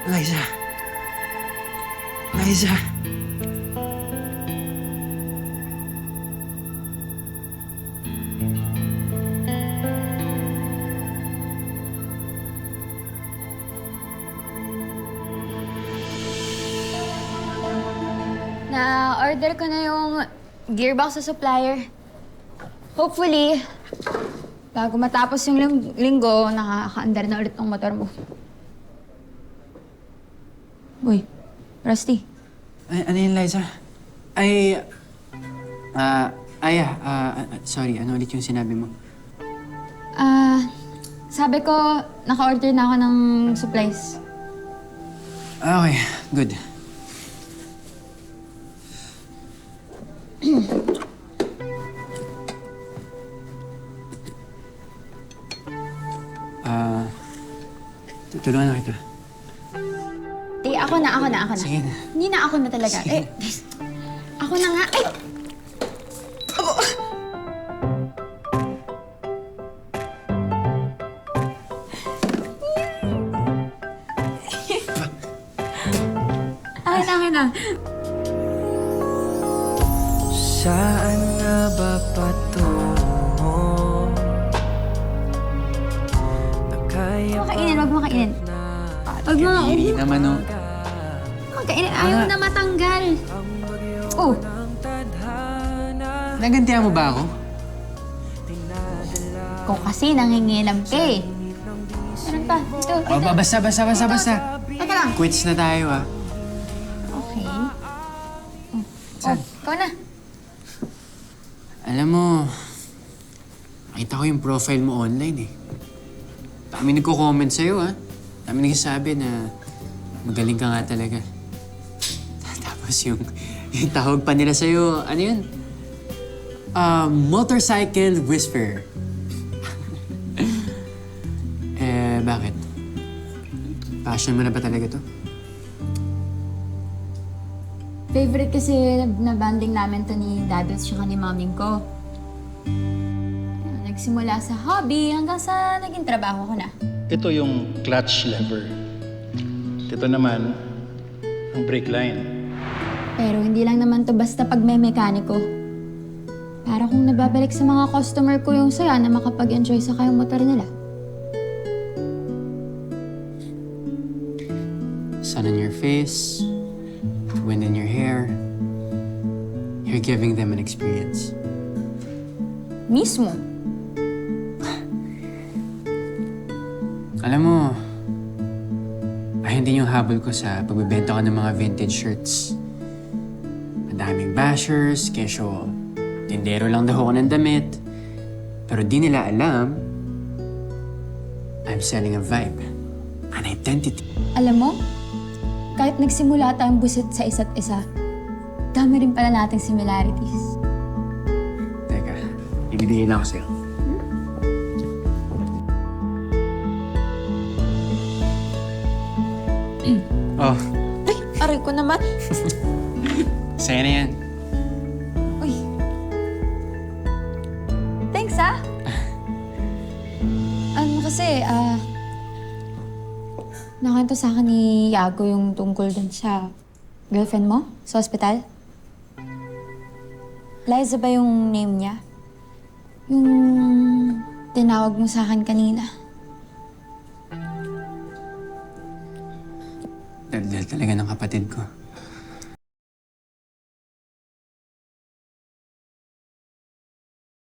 Liza. Liza. Na-order ko na yung gearbox sa supplier. Hopefully, bago matapos yung linggo, nakaka-andar na ulit ng motor mo. Uy, Rusty. Ano yun, Liza? Sorry, ano ulit yung sinabi mo? Sabi ko, naka-order na ako ng supplies. Okay, good. Tutulungan na kita. Ako na. Sige na. Hindi na ako na talaga. Sige. Ako na nga. Ay! Akin na. Saan nga ba patungo? Huwag mo kainin. Huwag mo. Hindi naman, no. Magkainin. Ayaw na matanggal. Oh, Nagantihan mo ba ako? kung kasi nangingilam ka eh. Meron pa. Ito. Basta. Teka lang. Quits na tayo, ah. Okay. Saan? Ikaw na. Alam mo, nakita ko yung profile mo online, eh. Dami nagko-comment sa'yo, ah. Dami nagsasabi na magaling ka nga talaga. Tapos yung tawag pa nila sa'yo, ano yun? Motorcycle whisperer. Bakit? Passion mo na ba talaga to? Favorite kasi na banding namin to ni Dad at saka ni Maming ko. Nagsimula sa hobby hanggang sa naging trabaho ko na. Ito yung clutch lever. Ito naman, ang brake line. Pero hindi lang naman to basta pag may mekaniko. Para kung nababalik sa mga customer ko yung saya na makapag-enjoy sa kayong motor nila. Sun on your face, wind in your hair. You're giving them an experience. Mismo. Alam mo, ayun din yung habol ko sa pagbebenta ko ng mga vintage shirts. Madaming bashers, kesyo tindero lang daw ako ng damit. Pero di nila alam, I'm selling a vibe, an identity. Alam mo, kahit nagsimula tayong busit sa isa't isa, dami rin pala nating similarities. Teka, ibibigay na ako sa'yo. Oh, Ay, aray ko naman. sa'yo na yan. Uy. Thanks, ah. Nakanta sa akin ni Yago yung tungkol dun sa girlfriend mo sa ospital. Liza ba yung name niya? Yung tinawag mo sa akin kanina. Daldal talaga ng kapatid ko.